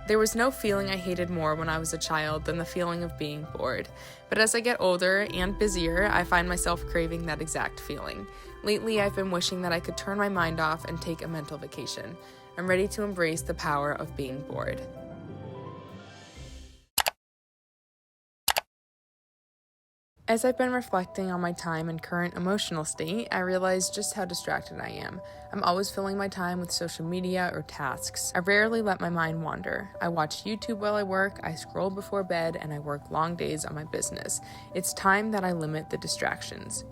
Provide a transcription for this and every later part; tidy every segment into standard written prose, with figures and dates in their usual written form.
There was no feeling I hated more when I was a child than the feeling of being bored. But as I get older and busier, I find myself craving that exact feeling. Lately, I've been wishing that I could turn my mind off and take a mental vacation. I'm ready to embrace the power of being bored. As I've been reflecting on my time and current emotional state, I realize just how distracted I am. I'm always filling my time with social media or tasks. I rarely let my mind wander. I watch YouTube while I work, I scroll before bed, and I work long days on my business. It's time that I limit the distractions.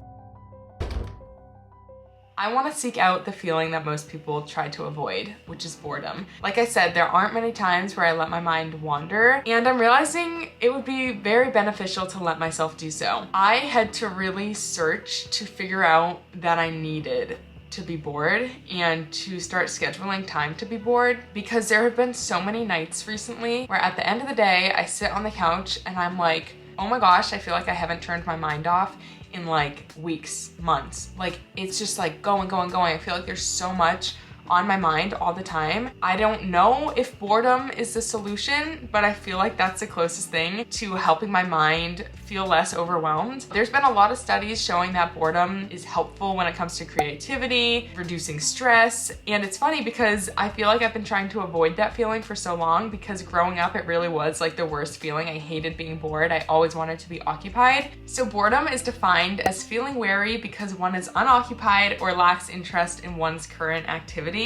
I want to seek out the feeling that most people try to avoid, which is boredom. Like I said, there aren't many times where I let my mind wander, and I'm realizing it would be very beneficial to let myself do so. I had to really search to figure out that I needed to be bored and to start scheduling time to be bored, because there have been so many nights recently where at the end of the day, I sit on the couch and I'm like, oh my gosh, I feel like I haven't turned my mind off in like weeks, months. Like it's just like going. I feel like there's so much on my mind all the time. I don't know if boredom is the solution, but I feel like that's the closest thing to helping my mind feel less overwhelmed. There's been a lot of studies showing that boredom is helpful when it comes to creativity, reducing stress, and it's funny because I feel like I've been trying to avoid that feeling for so long, because growing up it really was like the worst feeling. I hated being bored. I always wanted to be occupied. So boredom is defined as feeling weary because one is unoccupied or lacks interest in one's current activity.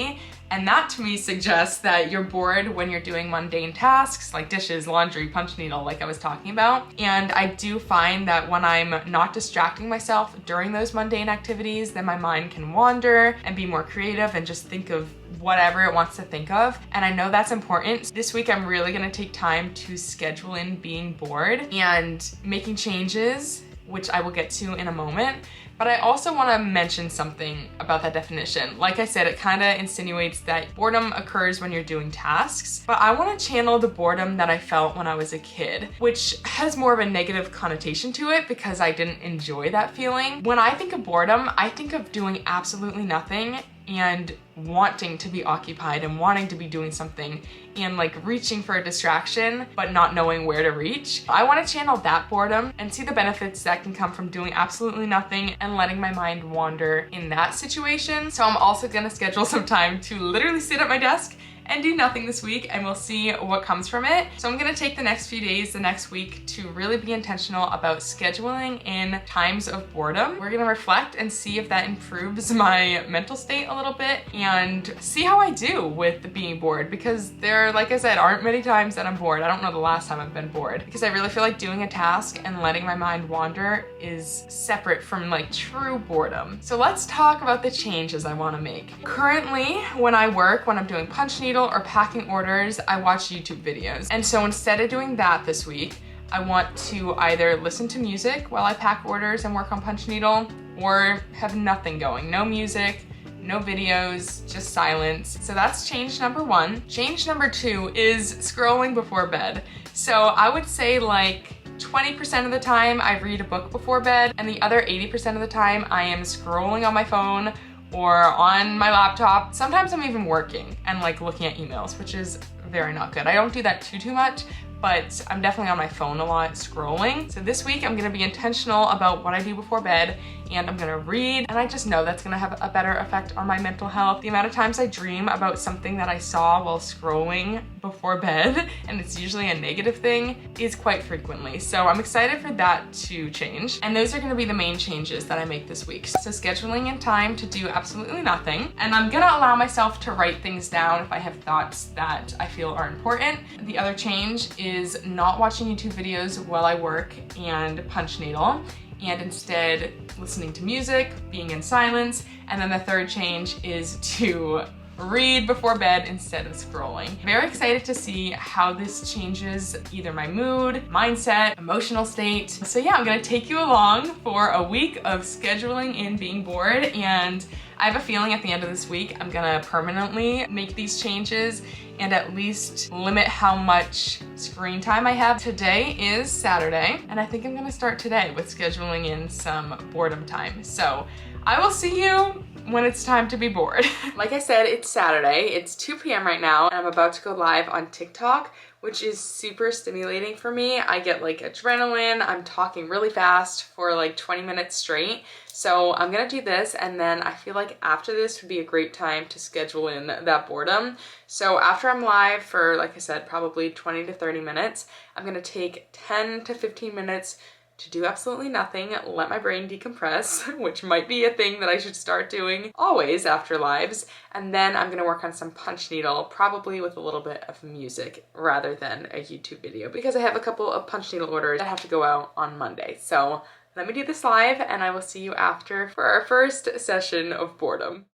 And that to me suggests that you're bored when you're doing mundane tasks like dishes, laundry, punch needle, like I was talking about. And I do find that when I'm not distracting myself during those mundane activities, then my mind can wander and be more creative and just think of whatever it wants to think of. And I know that's important. This week, I'm really gonna take time to schedule in being bored and making changes, which I will get to in a moment. But I also want to mention something about that definition. Like I said, it kind of insinuates that boredom occurs when you're doing tasks, but I want to channel the boredom that I felt when I was a kid, which has more of a negative connotation to it because I didn't enjoy that feeling. When I think of boredom, I think of doing absolutely nothing and wanting to be occupied and wanting to be doing something and like reaching for a distraction but not knowing where to reach. I want to channel that boredom and see the benefits that can come from doing absolutely nothing and letting my mind wander in that situation. So I'm also gonna schedule some time to literally sit at my desk and do nothing this week, and we'll see what comes from it. So I'm gonna take the next few days, the next week, to really be intentional about scheduling in times of boredom. We're gonna reflect and see if that improves my mental state a little bit and see how I do with the being bored, because there, like I said, aren't many times that I'm bored. I don't know the last time I've been bored, because I really feel like doing a task and letting my mind wander is separate from like true boredom. So let's talk about the changes I wanna make. Currently, when I work, when I'm doing punch needle or packing orders, I watch YouTube videos. And so instead of doing that this week, I want to either listen to music while I pack orders and work on punch needle, or have nothing going. No music, no videos, just silence. So that's change number one. Change number two is scrolling before bed. So I would say like 20% of the time I read a book before bed, and the other 80% of the time I am scrolling on my phone or on my laptop. Sometimes I'm even working and like looking at emails, which is very not good. I don't do that too much, but I'm definitely on my phone a lot scrolling. So this week I'm gonna be intentional about what I do before bed, and I'm gonna read, and I just know that's gonna have a better effect on my mental health. The amount of times I dream about something that I saw while scrolling before bed, and it's usually a negative thing, is quite frequently. So I'm excited for that to change. And those are gonna be the main changes that I make this week. So scheduling in time to do absolutely nothing, and I'm gonna allow myself to write things down if I have thoughts that I feel are important. The other change is not watching YouTube videos while I work and punch needle, and instead listening to music, being in silence. And then the third change is to read before bed instead of scrolling. Very excited to see how this changes either my mood, mindset, emotional state. So yeah, I'm gonna take you along for a week of scheduling in being bored, and I have a feeling at the end of this week, I'm gonna permanently make these changes and at least limit how much screen time I have. Today is Saturday, and I think I'm gonna start today with scheduling in some boredom time. So I will see you when it's time to be bored. Like I said, it's Saturday. It's 2 p.m. right now, and I'm about to go live on TikTok, which is super stimulating for me. I get like adrenaline. I'm talking really fast for like 20 minutes straight. So I'm gonna do this, and then I feel like after this would be a great time to schedule in that boredom. So after I'm live for, like I said, probably 20 to 30 minutes, I'm gonna take 10 to 15 minutes to do absolutely nothing, let my brain decompress, which might be a thing that I should start doing always after lives. And then I'm gonna work on some punch needle, probably with a little bit of music rather than a YouTube video, because I have a couple of punch needle orders that have to go out on Monday. So let me do this live, and I will see you after for our first session of boredom.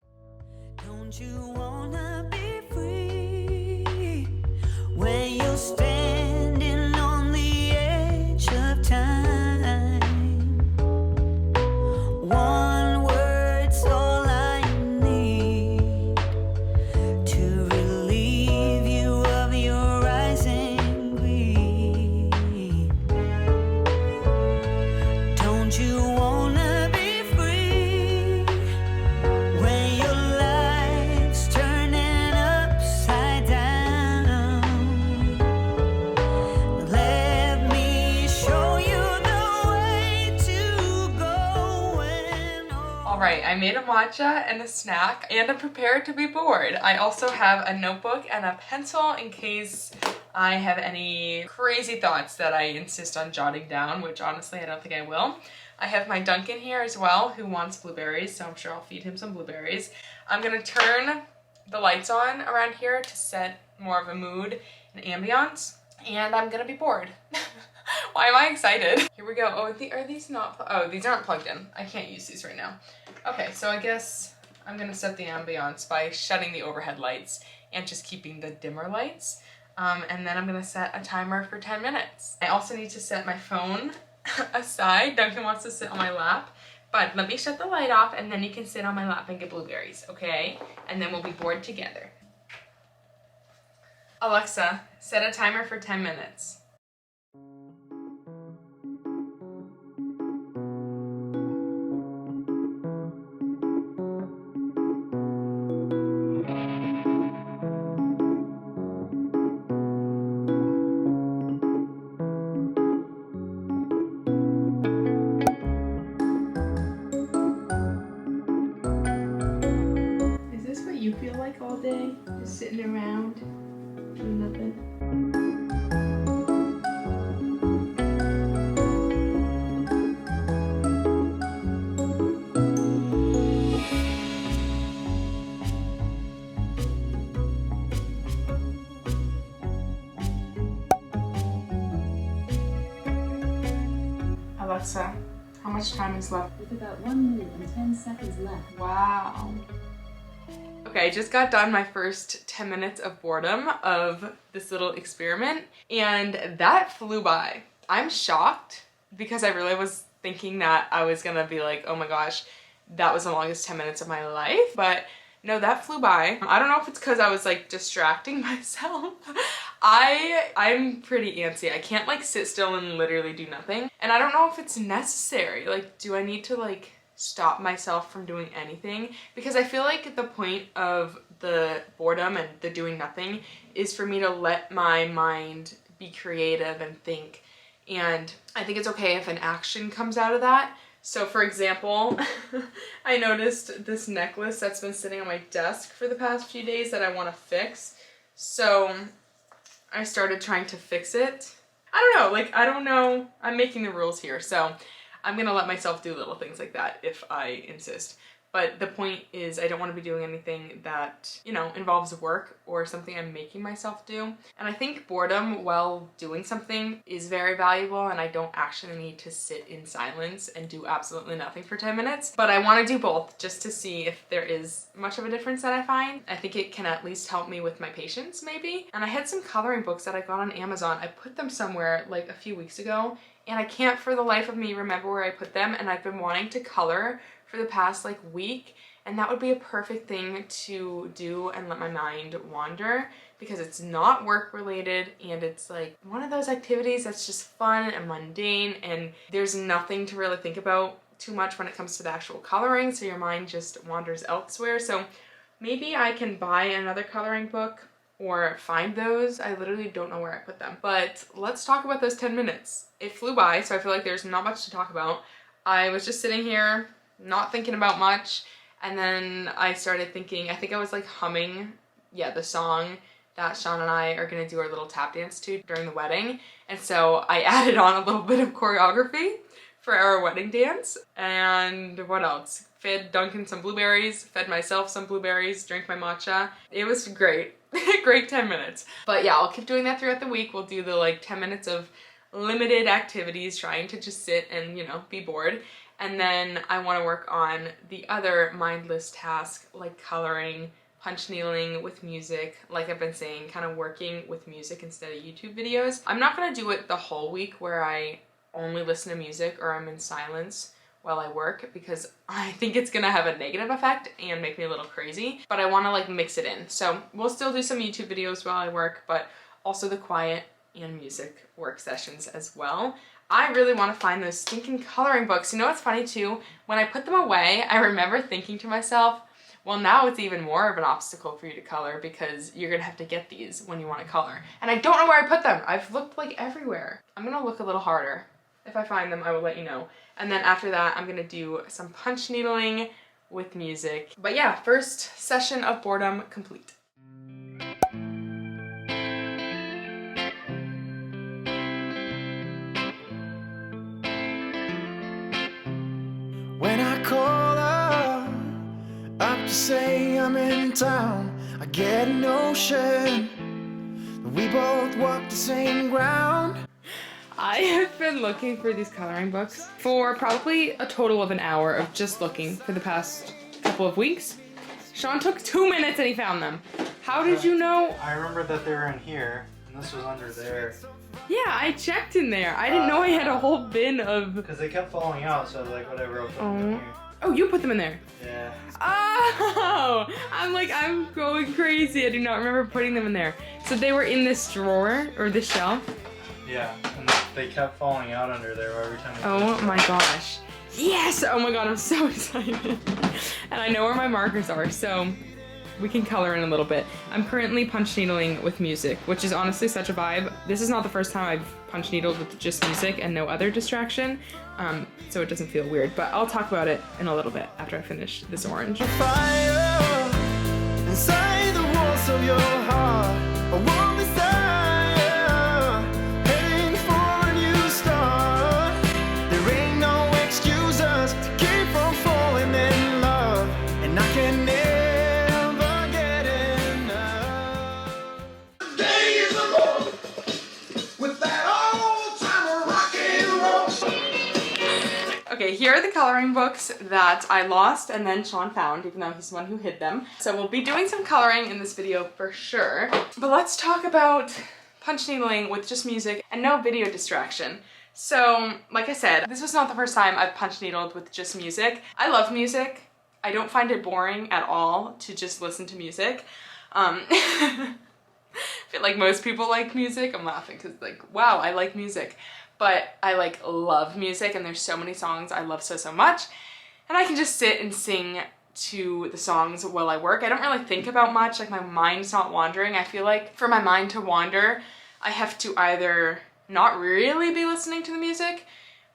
Don't you wanna be free when you're standing on the edge of time? One word's all I need to relieve you of your rising greed. Don't you wanna be free when your life's turning upside down? Let me show you the way to go when All right, I made a matcha and a snack, and I'm prepared to be bored. I also have a notebook and a pencil in case I have any crazy thoughts that I insist on jotting down, which honestly I don't think I will. I have my Duncan here as well, who wants blueberries, so I'm sure I'll feed him some blueberries. I'm gonna turn the lights on around here to set more of a mood and ambiance, and I'm gonna be bored. Why am I excited? Here we go. Oh, are these not, oh, these aren't plugged in. I can't use these right now. Okay, so I guess I'm gonna set the ambiance by shutting the overhead lights and just keeping the dimmer lights. And then I'm gonna set a timer for 10 minutes. I also need to set my phone aside. Duncan wants to sit on my lap, but let me shut the light off, and then you can sit on my lap and get blueberries, okay? And then we'll be bored together. Alexa, set a timer for 10 minutes. Is this what you feel like all day? Just sitting around, doing nothing? Alexa, how much time is left? With about 1 minute and 10 seconds left. Wow. Okay, I just got done my first 10 minutes of boredom of this little experiment, and that flew by. I'm shocked because I really was thinking that I was gonna be like, oh my gosh, that was the longest 10 minutes of my life, but no, that flew by. I don't know if it's because I was like distracting myself. I'm pretty antsy. I can't like sit still and literally do nothing. And I don't know if it's necessary. Like, do I need to like stop myself from doing anything? Because I feel like the point of the boredom and the doing nothing is for me to let my mind be creative and think. And I think it's okay if an action comes out of that. So for example, I noticed this necklace that's been sitting on my desk for the past few days that I want to fix. So I started trying to fix it. I don't know, I'm making the rules here, so I'm gonna let myself do little things like that if I insist. But the point is I don't want to be doing anything that, you know, involves work or something I'm making myself do. And I think boredom while doing something is very valuable, and I don't actually need to sit in silence and do absolutely nothing for 10 minutes. But I want to do both just to see if there is much of a difference that I find. I think it can at least help me with my patience maybe. And I had some coloring books that I got on Amazon. I put them somewhere like a few weeks ago, and I can't for the life of me remember where I put them, and I've been wanting to color for the past like week, and that would be a perfect thing to do and let my mind wander, because it's not work related and it's like one of those activities that's just fun and mundane and there's nothing to really think about too much when it comes to the actual coloring, so your mind just wanders elsewhere. So maybe I can buy another coloring book or find those. I literally don't know where I put them. But let's talk about those 10 minutes. It flew by, so I feel like there's not much to talk about. I was just sitting here, not thinking about much, and then I started thinking, I think I was like humming, yeah, the song that Sean and I are gonna do our little tap dance to during the wedding. And so I added on a little bit of choreography for our wedding dance. And what else? Fed Duncan some blueberries, fed myself some blueberries, drank my matcha. It was great. Great 10 minutes. But yeah, I'll keep doing that throughout the week. We'll do the like 10 minutes of limited activities, trying to just sit and, you know, be bored. And then I want to work on the other mindless task, like coloring, punch needling with music, like I've been saying, kind of working with music instead of YouTube videos. I'm not going to do it the whole week where I only listen to music or I'm in silence while I work, because I think it's gonna have a negative effect and make me a little crazy, but I want to like mix it in. So we'll still do some YouTube videos while I work, but also the quiet and music work sessions as well. I really want to find those stinking coloring books. You know what's funny too? When I put them away, I remember thinking to myself, well, now it's even more of an obstacle for you to color because you're gonna have to get these when you want to color. And I don't know where I put them. I've looked like everywhere. I'm gonna look a little harder. If I find them, I will let you know. And then after that, I'm gonna do some punch needling with music. But yeah, first session of boredom complete. When I call her up to say I'm in town, I get a notion that we both walk the same ground. I have been looking for these coloring books for probably a total of an hour of just looking for the past couple of weeks. Sean took 2 minutes and he found them. How did you know? I remember that they were in here, and this was under there. Yeah, I checked in there. I didn't know I had a whole bin of... Because they kept falling out, so I was like, whatever, I'll put them in here. Oh, you put them in there? Yeah. Oh! I'm going crazy. I do not remember putting them in there. So they were in this drawer, or this shelf? Yeah, and they kept falling out under there every time. Oh my gosh. Yes! Oh my god, I'm so excited. And I know where my markers are, so we can color in a little bit. I'm currently punch needling with music, which is honestly such a vibe. This is not the first time I've punch needled with just music and no other distraction, so it doesn't feel weird, but I'll talk about it in a little bit after I finish this orange. Fire inside the walls of your heart, a warm desire, heading for a new start. There ain't no excuses to keep from falling in love, and I can never get enough. Days ago, with that old time rock and roll. Okay, here are the coloring books that I lost and then Sean found, even though he's the one who hid them. So we'll be doing some coloring in this video for sure. But let's talk about punch needling with just music and no video distraction. So, like I said, this was not the first time I've punch needled with just music. I love music. I don't find it boring at all to just listen to music. I feel like most people like music. I'm laughing because like, wow, I like music. But I like love music and there's so many songs I love so much. And I can just sit and sing to the songs while I work. I don't really think about much, like my mind's not wandering. I feel like for my mind to wander, I have to either not really be listening to the music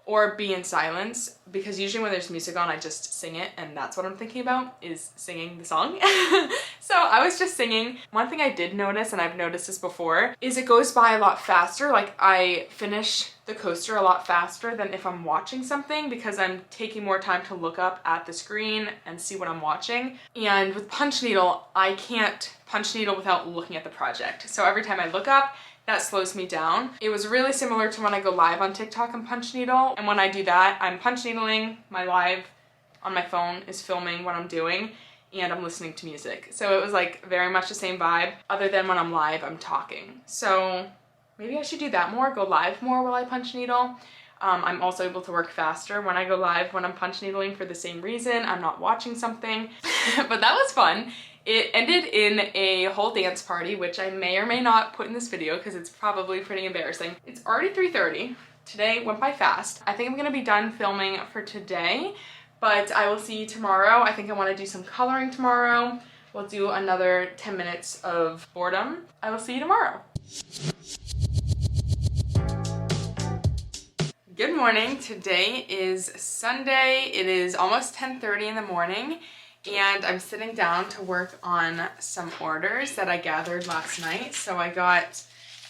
or be in silence, because usually when there's music on, I just sing it, and that's what I'm thinking about, is singing the song. So I was just singing. One thing I did notice, and I've noticed this before, is it goes by a lot faster. Like I finish the coaster a lot faster than if I'm watching something, because I'm taking more time to look up at the screen and see what I'm watching. And with punch needle, I can't punch needle without looking at the project. So every time I look up, that slows me down. It was really similar to when I go live on TikTok and punch needle. And when I do that, I'm punch needling, my live on my phone is filming what I'm doing, and I'm listening to music. So it was like very much the same vibe, other than when I'm live, I'm talking. So maybe I should do that more, go live more while I punch needle. I'm also able to work faster when I go live when I'm punch needling for the same reason. I'm not watching something, but that was fun. It ended in a whole dance party, which I may or may not put in this video because it's probably pretty embarrassing. It's already 3:30. today went by fast. I think I'm gonna be done filming for today, but I will see you tomorrow. I think I wanna do some coloring tomorrow. We'll do another 10 minutes of boredom. I will see you tomorrow. Good morning. Today is Sunday. It is almost 10:30 in the morning, and I'm sitting down to work on some orders that I gathered last night. So I got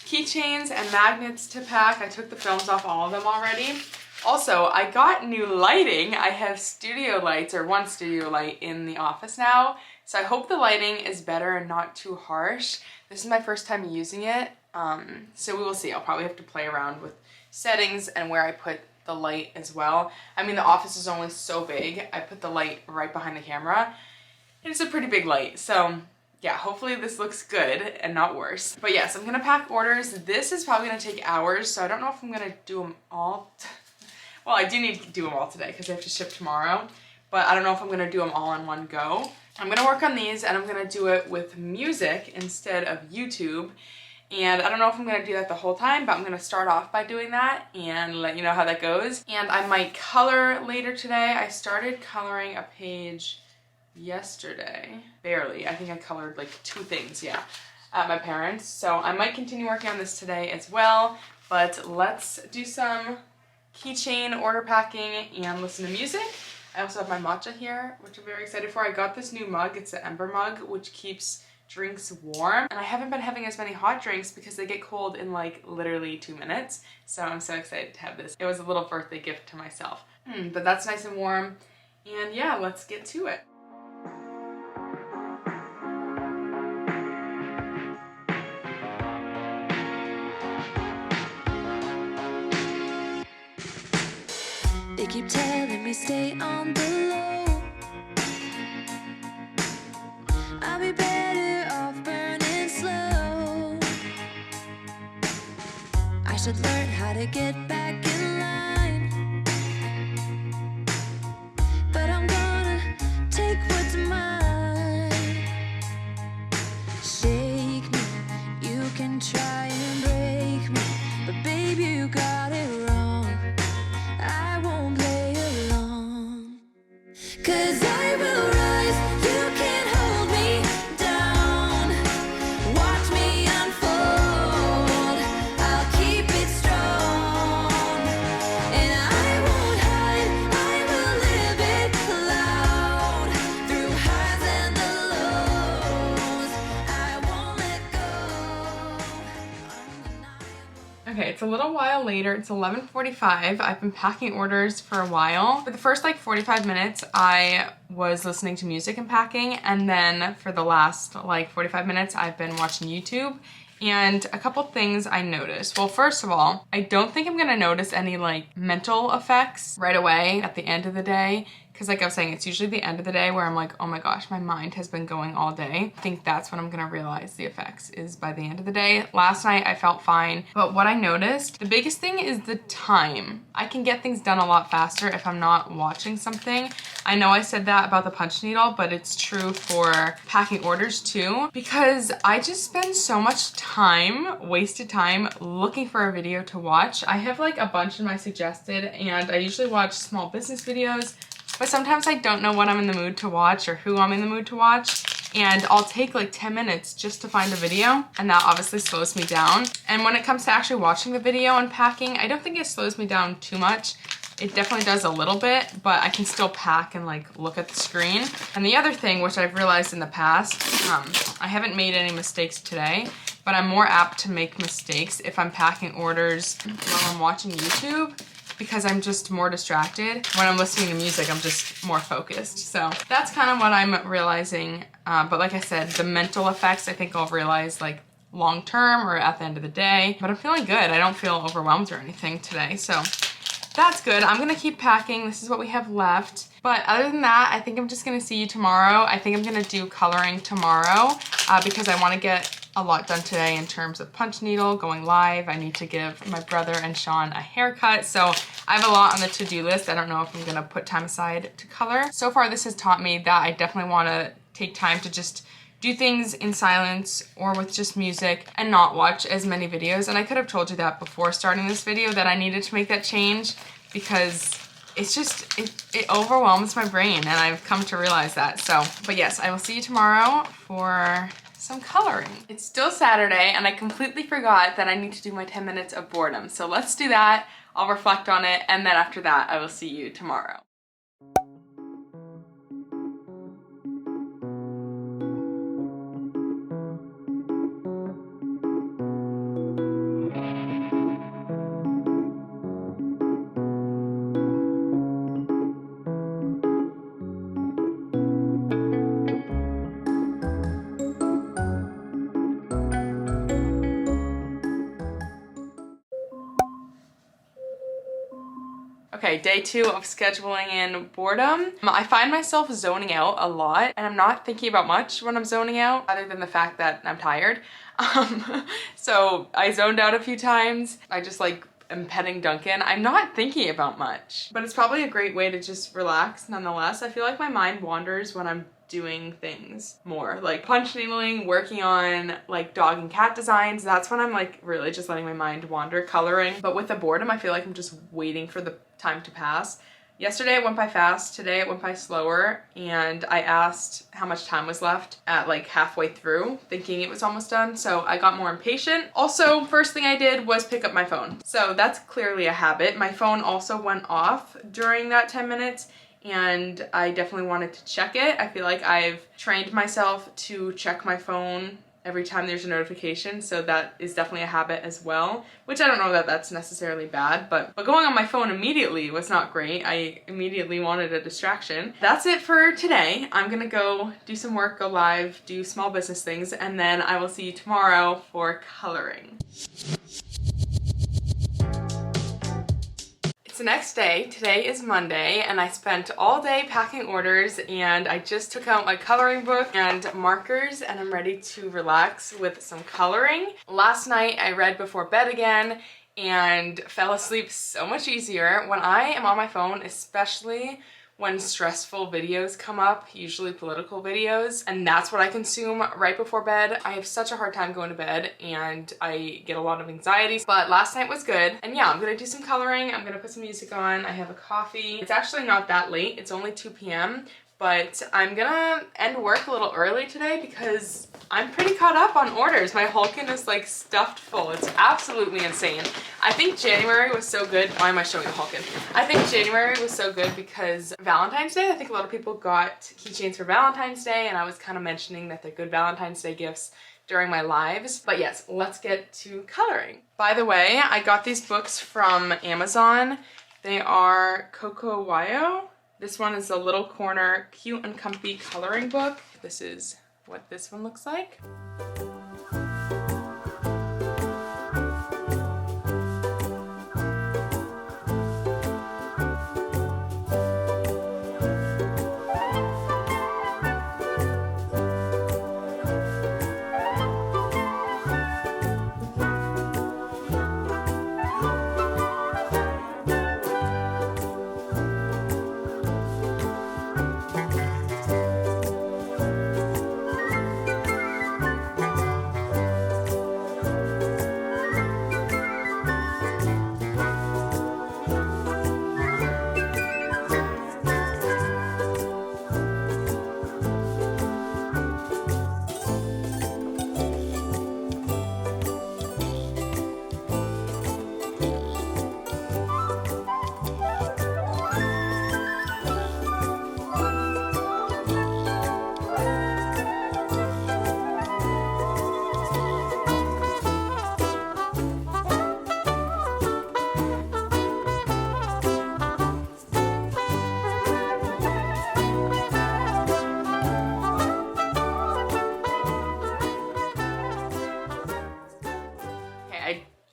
keychains and magnets to pack. I took the films off all of them already. Also, I got new lighting. I have studio lights, or one studio light in the office now. So I hope the lighting is better and not too harsh. This is my first time using it, so we will see. I'll probably have to play around with settings and where I put the light as well. I mean, the office is only so big. I put the light right behind the camera. It's a pretty big light, so yeah, hopefully this looks good and not worse. But yes, I'm gonna pack orders. This is probably gonna take hours, so I don't know if I'm gonna do them all. Well, I do need to do them all today because I have to ship tomorrow, but I don't know if I'm gonna do them all in one go. I'm gonna work on these and I'm gonna do it with music instead of YouTube. And I don't know if I'm gonna do that the whole time, but I'm gonna start off by doing that and let you know how that goes. And I might color later today. I started coloring a page yesterday, barely. I think I colored like 2 things, yeah, at my parents'. So I might continue working on this today as well, but let's do some keychain order packing and listen to music. I also have my matcha here, which I'm very excited for. I got this new mug. It's the Ember mug, which keeps drinks warm. And I haven't been having as many hot drinks because they get cold in like literally 2 minutes. So I'm so excited to have this. It was a little birthday gift to myself. But that's nice and warm. And yeah, let's get to it. They keep telling me stay on the low. I'll be better off burning slow. I should learn how to get back in line, but I'm gonna take what's mine. Shake me, you can try and break me, but baby, you got it wrong. I won't play along, 'cause I will rise, you can't hold me down. Watch me unfold, I'll keep it strong. And I won't hide, I will live it loud. Through highs and the lows, I won't let go. Undeniable. Okay, it's a little while later. It's 11:45. I've been packing orders for a while. For the first like 45 minutes, I was listening to music and packing, and then for the last like 45 minutes, I've been watching YouTube. And a couple things I noticed. Well, first of all, I don't think I'm gonna notice any like mental effects right away at the end of the day. Because like I was saying, it's usually the end of the day where I'm like, oh my gosh, my mind has been going all day. I think that's when I'm gonna realize the effects is by the end of the day. Last night I felt fine, but what I noticed, the biggest thing is the time. I can get things done a lot faster if I'm not watching something. I know I said that about the punch needle, but it's true for packing orders too, because I just spend so much time, wasted time, looking for a video to watch. I have like a bunch in my suggested, and I usually watch small business videos, but sometimes I don't know what I'm in the mood to watch or who I'm in the mood to watch. And I'll take like 10 minutes just to find a video, and that obviously slows me down. And when it comes to actually watching the video and packing, I don't think it slows me down too much. It definitely does a little bit, but I can still pack and like look at the screen. And the other thing, which I've realized in the past, I haven't made any mistakes today, but I'm more apt to make mistakes if I'm packing orders while I'm watching YouTube, because I'm just more distracted. When I'm listening to music, I'm just more focused. So that's kind of what I'm realizing. But like I said, the mental effects, I think I'll realize like long term or at the end of the day. But I'm feeling good. I don't feel overwhelmed or anything today. So that's good. I'm gonna keep packing. This is what we have left. But other than that, I think I'm just gonna see you tomorrow. I think I'm gonna do coloring tomorrow because I wanna get a lot done today in terms of punch needle, going live. I need to give my brother and Sean a haircut. So I have a lot on the to-do list. I don't know if I'm gonna put time aside to color. So far, this has taught me that I definitely wanna take time to just do things in silence or with just music and not watch as many videos. And I could have told you that before starting this video, that I needed to make that change, because it's just, it overwhelms my brain, and I've come to realize that. So, but yes, I will see you tomorrow for some coloring. It's still Saturday, and I completely forgot that I need to do my 10 minutes of boredom. So let's do that. I'll reflect on it, and then after that, I will see you tomorrow. Okay, day 2 of scheduling in boredom. I find myself zoning out a lot, and I'm not thinking about much when I'm zoning out, other than the fact that I'm tired. So I zoned out a few times. I just like am petting Duncan. I'm not thinking about much, but it's probably a great way to just relax nonetheless. I feel like my mind wanders when I'm doing things more, like punch needling, working on like dog and cat designs. That's when I'm like really just letting my mind wander, coloring. But with the boredom, I feel like I'm just waiting for the time to pass. Yesterday it went by fast, today it went by slower, and I asked how much time was left at like halfway through, thinking it was almost done, so I got more impatient. Also, first thing I did was pick up my phone. So that's clearly a habit. My phone also went off during that 10 minutes, and I definitely wanted to check it. I feel like I've trained myself to check my phone every time there's a notification, so that is definitely a habit as well, which I don't know that that's necessarily bad, but going on my phone immediately was not great. I immediately wanted a distraction. That's it for today. I'm gonna go do some work, go live, do small business things, and then I will see you tomorrow for coloring. It's the next day. Today is Monday, and I spent all day packing orders, and I just took out my coloring book and markers, and I'm ready to relax with some coloring. Last night I read before bed again and fell asleep so much easier. When I am on my phone, especially when stressful videos come up, usually political videos, and that's what I consume right before bed, I have such a hard time going to bed, and I get a lot of anxiety. But last night was good, and yeah, I'm gonna do some coloring. I'm gonna put some music on. I have a coffee. It's actually not that late. It's only 2 p.m., but I'm gonna end work a little early today because I'm pretty caught up on orders. My Hulkin is like stuffed full. It's absolutely insane. I think January was so good. Why am I showing the Hulkin? I think January was so good because Valentine's Day, I think a lot of people got keychains for Valentine's Day, and I was kind of mentioning that they're good Valentine's Day gifts during my lives. But yes, let's get to coloring. By the way, I got these books from Amazon. They are Coco Wayo. This one is a little corner, cute and comfy coloring book. This is what this one looks like.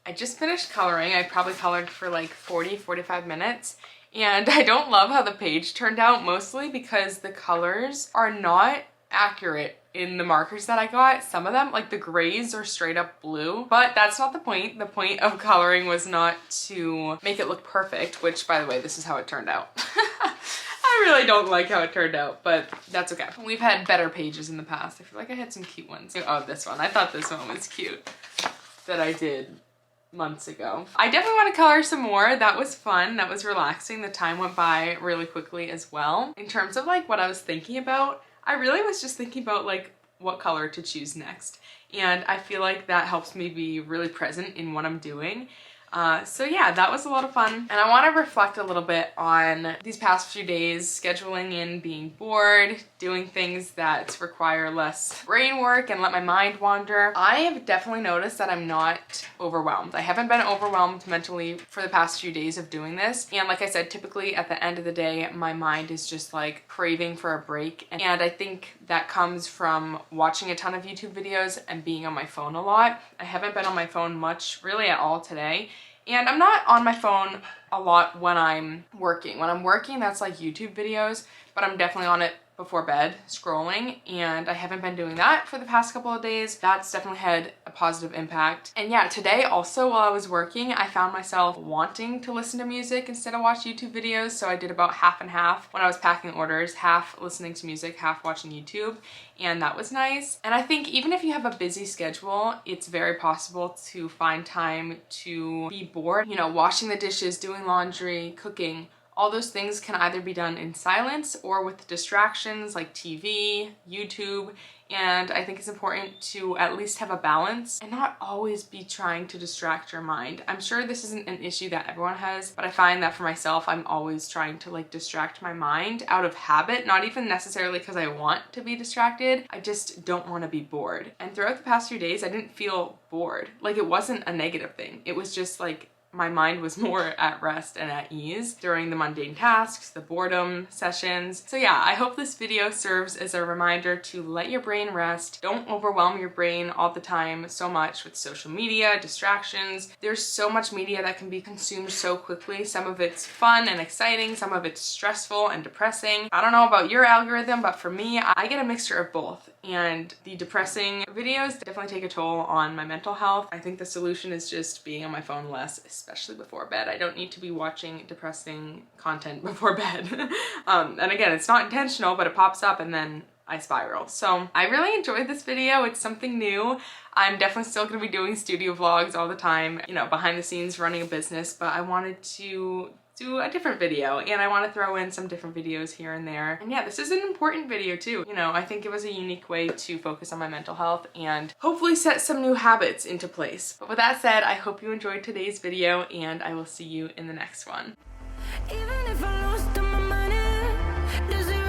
I just finished coloring. I probably colored for like 40-45 minutes, and I don't love how the page turned out, mostly because the colors are not accurate in the markers that I got. Some of them, like the grays, are straight up blue, but that's not the point. The point of coloring was not to make it look perfect, which, by the way, this is how it turned out. I really don't like how it turned out, but that's okay. We've had better pages in the past. I feel like I had some cute ones. Oh, this one. I thought this one was cute that I did months ago. I definitely want to color some more. That was fun. That was relaxing. The time went by really quickly as well. In terms of like what I was thinking about, I really was just thinking about like what color to choose next. And I feel like that helps me be really present in what I'm doing. So yeah, that was a lot of fun. And I want to reflect a little bit on these past few days, scheduling in, being bored, doing things that require less brain work and let my mind wander. I have definitely noticed that I'm not overwhelmed. I haven't been overwhelmed mentally for the past few days of doing this. And like I said, typically at the end of the day, my mind is just like craving for a break. And I think that comes from watching a ton of YouTube videos and being on my phone a lot. I haven't been on my phone much really at all today. And I'm not on my phone a lot when I'm working. When I'm working, that's like YouTube videos, but I'm definitely on it before bed scrolling, and I haven't been doing that for the past couple of days. That's definitely had a positive impact. And yeah, today also while I was working, I found myself wanting to listen to music instead of watch YouTube videos, so I did about half and half when I was packing orders, half listening to music, half watching YouTube, and that was nice. And I think even if you have a busy schedule, it's very possible to find time to be bored. You know, washing the dishes, doing laundry, cooking. All those things can either be done in silence or with distractions like TV, YouTube, and I think it's important to at least have a balance and not always be trying to distract your mind. I'm sure this isn't an issue that everyone has, but I find that for myself, I'm always trying to like distract my mind out of habit, not even necessarily because I want to be distracted. I just don't want to be bored. And throughout the past few days, I didn't feel bored. Like it wasn't a negative thing. It was just like my mind was more at rest and at ease during the mundane tasks, the boredom sessions. So yeah, I hope this video serves as a reminder to let your brain rest. Don't overwhelm your brain all the time so much with social media, distractions. There's so much media that can be consumed so quickly. Some of it's fun and exciting, some of it's stressful and depressing. I don't know about your algorithm, but for me, I get a mixture of both. And the depressing videos definitely take a toll on my mental health. I think the solution is just being on my phone less, especially before bed. I don't need to be watching depressing content before bed. And again, it's not intentional, but it pops up and then I spiral. So I really enjoyed this video. It's something new. I'm definitely still gonna be doing studio vlogs all the time, you know, behind the scenes running a business, but I wanted to do a different video and I want to throw in some different videos here and there. And yeah, this is an important video too. You know, I think it was a unique way to focus on my mental health and hopefully set some new habits into place. But with that said, I hope you enjoyed today's video and I will see you in the next one. Even if I lost all my money, does it